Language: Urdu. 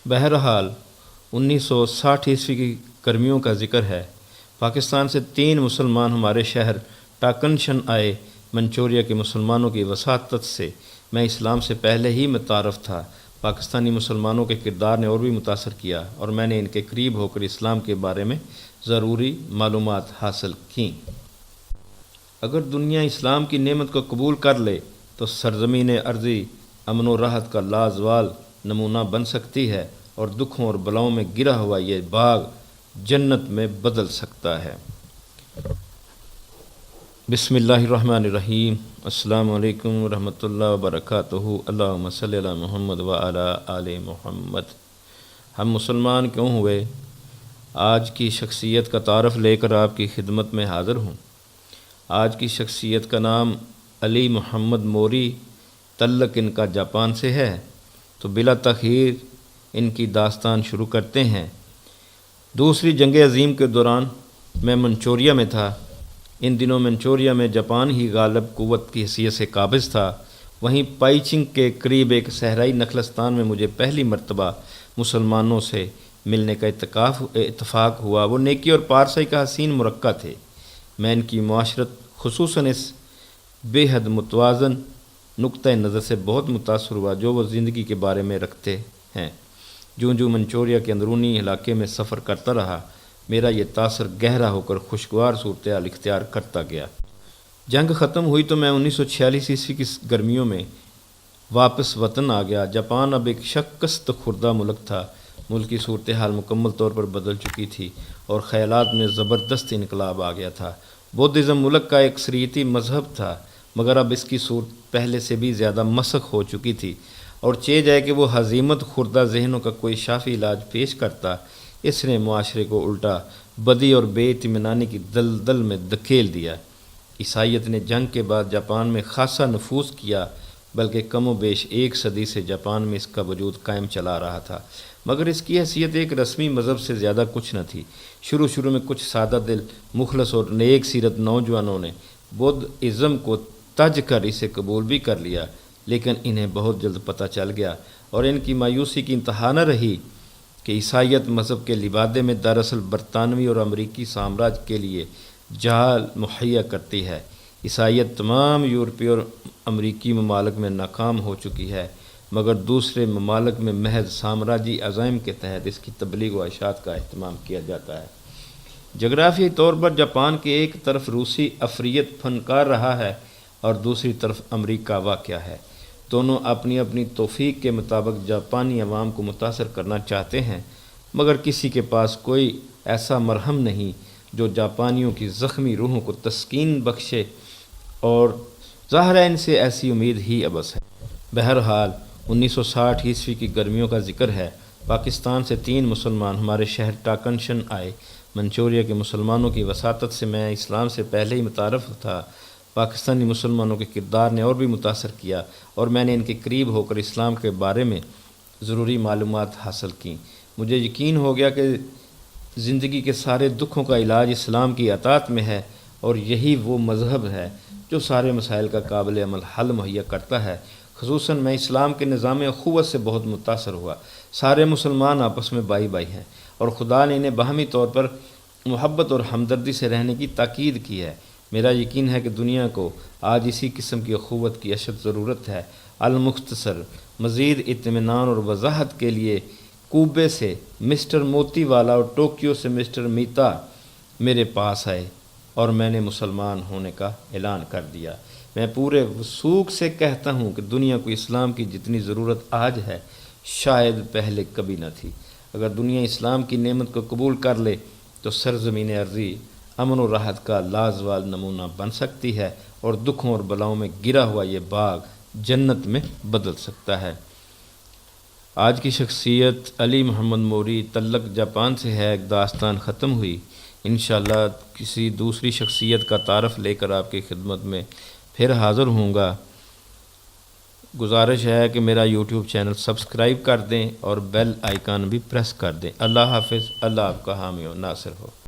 بہرحال 1960 کی گرمیوں کا ذکر ہے۔ پاکستان سے 3 مسلمان ہمارے شہر ٹاکنشن آئے۔ منچوریا کے مسلمانوں کی وساطت سے میں اسلام سے پہلے ہی متعارف تھا۔ پاکستانی مسلمانوں کے کردار نے اور بھی متاثر کیا اور میں نے ان کے قریب ہو کر اسلام کے بارے میں ضروری معلومات حاصل کیں۔ اگر دنیا اسلام کی نعمت کو قبول کر لے تو سرزمین ارضی امن و راحت کا لازوال نمونہ بن سکتی ہے اور دکھوں اور بلاؤں میں گرا ہوا یہ باغ جنت میں بدل سکتا ہے۔ بسم اللہ الرحمن الرحیم۔ السلام علیکم ورحمۃ اللہ وبرکاتہ۔ اللہم صلی علی محمد وعلی آل محمد۔ ہم مسلمان کیوں ہوئے؟ آج کی شخصیت کا تعارف لے کر آپ کی خدمت میں حاضر ہوں۔ آج کی شخصیت کا نام علی محمد موری، تعلق ان کا جاپان سے ہے۔ تو بلا تاخیر ان کی داستان شروع کرتے ہیں۔ دوسری جنگ عظیم کے دوران میں منچوریا میں تھا۔ ان دنوں منچوریا میں جاپان ہی غالب قوت کی حیثیت سے قابض تھا۔ وہیں پائچنگ کے قریب ایک صحرائی نخلستان میں مجھے پہلی مرتبہ مسلمانوں سے ملنے کا اتفاق ہوا۔ وہ نیکی اور پارسائی کا حسین مرکہ تھے۔ میں ان کی معاشرت خصوصاً اس بے حد متوازن نقطۂ نظر سے بہت متاثر ہوا جو وہ زندگی کے بارے میں رکھتے ہیں۔ جو منچوریا کے اندرونی علاقے میں سفر کرتا رہا، میرا یہ تاثر گہرا ہو کر خوشگوار صورتحال اختیار کرتا گیا۔ جنگ ختم ہوئی تو میں 1946 کی گرمیوں میں واپس وطن آ گیا۔ جاپان اب ایک شکست خوردہ ملک تھا۔ ملک کی صورتحال مکمل طور پر بدل چکی تھی اور خیالات میں زبردست انقلاب آ گیا تھا۔ بودھزم ملک کا ایک اکثریتی مذہب تھا، مگر اب اس کی صورت پہلے سے بھی زیادہ مسخ ہو چکی تھی اور چہ جائے کہ وہ ہزیمت خوردہ ذہنوں کا کوئی شافی علاج پیش کرتا، اس نے معاشرے کو الٹا بدی اور بے اطمینانی کی دلدل میں دھکیل دیا۔ عیسائیت نے جنگ کے بعد جاپان میں خاصا نفوذ کیا، بلکہ کم و بیش 1 صدی سے جاپان میں اس کا وجود قائم چلا رہا تھا، مگر اس کی حیثیت ایک رسمی مذہب سے زیادہ کچھ نہ تھی۔ شروع میں کچھ سادہ دل، مخلص اور نیک سیرت نوجوانوں نے بدھ ازم کو تج کر اسے قبول بھی کر لیا، لیکن انہیں بہت جلد پتہ چل گیا اور ان کی مایوسی کی انتہا نہ رہی کہ عیسائیت مذہب کے لبادے میں دراصل برطانوی اور امریکی سامراج کے لیے جال مہیا کرتی ہے۔ عیسائیت تمام یورپی اور امریکی ممالک میں ناکام ہو چکی ہے، مگر دوسرے ممالک میں محض سامراجی عزائم کے تحت اس کی تبلیغ و اشاعت کا اہتمام کیا جاتا ہے۔ جغرافیائی طور پر جاپان کے ایک طرف روسی عفریت فنکار رہا ہے اور دوسری طرف امریکہ واقع ہے۔ دونوں اپنی اپنی توفیق کے مطابق جاپانی عوام کو متاثر کرنا چاہتے ہیں، مگر کسی کے پاس کوئی ایسا مرہم نہیں جو جاپانیوں کی زخمی روحوں کو تسکین بخشے، اور ظاہر ہے ان سے ایسی امید ہی عبث ہے۔ بہرحال 1960 کی گرمیوں کا ذکر ہے۔ پاکستان سے 3 مسلمان ہمارے شہر ٹاکنشن آئے۔ منچوریا کے مسلمانوں کی وساطت سے میں اسلام سے پہلے ہی متعارف تھا۔ پاکستانی مسلمانوں کے کردار نے اور بھی متاثر کیا اور میں نے ان کے قریب ہو کر اسلام کے بارے میں ضروری معلومات حاصل کیں۔ مجھے یقین ہو گیا کہ زندگی کے سارے دکھوں کا علاج اسلام کی اطاعت میں ہے، اور یہی وہ مذہب ہے جو سارے مسائل کا قابل عمل حل مہیا کرتا ہے۔ خصوصاً میں اسلام کے نظام اخوت سے بہت متاثر ہوا۔ سارے مسلمان آپس میں بھائی بھائی ہیں اور خدا نے انہیں باہمی طور پر محبت اور ہمدردی سے رہنے کی تاکید کی ہے۔ میرا یقین ہے کہ دنیا کو آج اسی قسم کی اخوت کی اشد ضرورت ہے۔ المختصر مزید اطمینان اور وضاحت کے لیے کوبے سے مسٹر موتی والا اور ٹوکیو سے مسٹر میتا میرے پاس آئے اور میں نے مسلمان ہونے کا اعلان کر دیا۔ میں پورے وثوق سے کہتا ہوں کہ دنیا کو اسلام کی جتنی ضرورت آج ہے شاید پہلے کبھی نہ تھی۔ اگر دنیا اسلام کی نعمت کو قبول کر لے تو سرزمین ارضی امن و راحت کا لازوال نمونہ بن سکتی ہے اور دکھوں اور بلاؤں میں گرا ہوا یہ باغ جنت میں بدل سکتا ہے۔ آج کی شخصیت علی محمد موری، تعلق جاپان سے ہے۔ ایک داستان ختم ہوئی۔ انشاءاللہ کسی دوسری شخصیت کا تعارف لے کر آپ کی خدمت میں پھر حاضر ہوں گا۔ گزارش ہے کہ میرا یوٹیوب چینل سبسکرائب کر دیں اور بیل آئیکن بھی پریس کر دیں۔ اللہ حافظ۔ اللہ آپ کا حامی و ناصر ہو۔